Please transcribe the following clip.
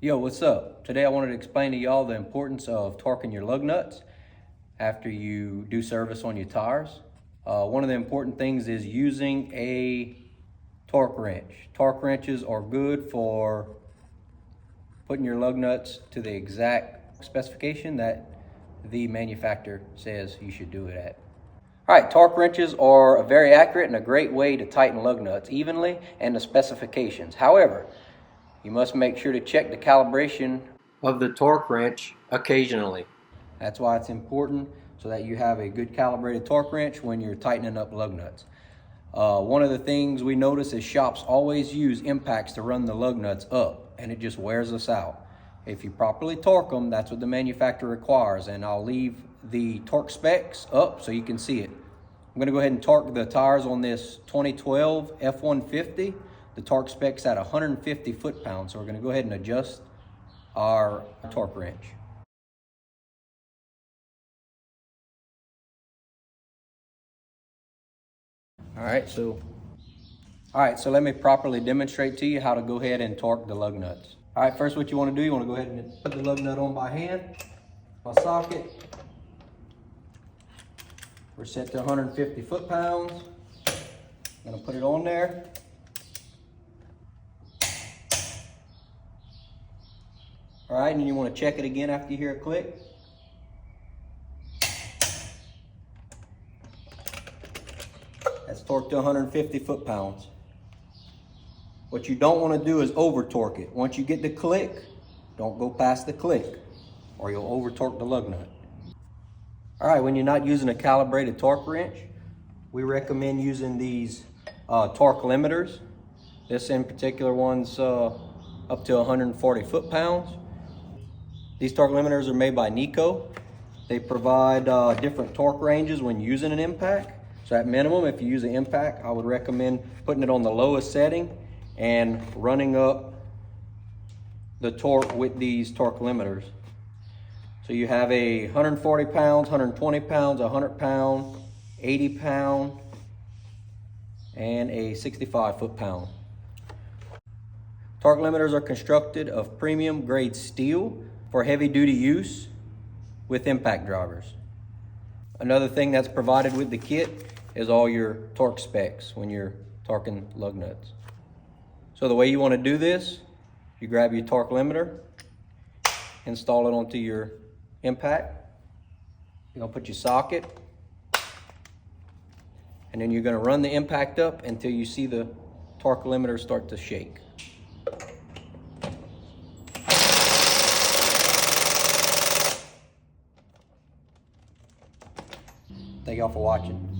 Yo, what's up? Today I wanted to explain to y'all the importance of torquing your lug nuts after you do service on your tires. One of the important things is using a torque wrench. Torque wrenches are good for putting your lug nuts to the exact specification that the manufacturer says you should do it at. All right, torque wrenches are a very accurate and a great way to tighten lug nuts evenly and the specifications. However, you must make sure to check the calibration of the torque wrench occasionally. That's why it's important, so that you have a good calibrated torque wrench when you're tightening up lug nuts. One of the things we notice is shops always use impacts to run the lug nuts up, and it just wears us out. If you properly torque them, that's what the manufacturer requires, and I'll leave the torque specs up so you can see it. I'm going to go ahead and torque the tires on this 2012 F-150. The torque spec's at 150 foot-pounds, so we're going to go ahead and adjust our torque wrench. All right, so let me properly demonstrate to you how to go ahead and torque the lug nuts. All right, first what you want to do, you want to go ahead and put the lug nut on by hand, my socket. We're set to 150 foot-pounds. I'm going to put it on there. All right, and you want to check it again after you hear it click. That's torqued to 150 foot-pounds. What you don't want to do is over torque it. Once you get the click, don't go past the click or you'll over torque the lug nut. All right, when you're not using a calibrated torque wrench, we recommend using these torque limiters. This in particular one's up to 140 foot-pounds. These torque limiters are made by Nico. They provide different torque ranges when using an impact. So at minimum, if you use an impact, I would recommend putting it on the lowest setting and running up the torque with these torque limiters. So you have a 140 pounds, 120 pounds, 100 pound, 80 pound, and a 65 foot-pound. Torque limiters are constructed of premium grade steel for heavy duty use with impact drivers. Another thing that's provided with the kit is all your torque specs when you're torquing lug nuts. So the way you want to do this, you grab your torque limiter, install it onto your impact. You're going to put your socket, and then you're going to run the impact up until you see the torque limiter start to shake. Thank y'all for watching.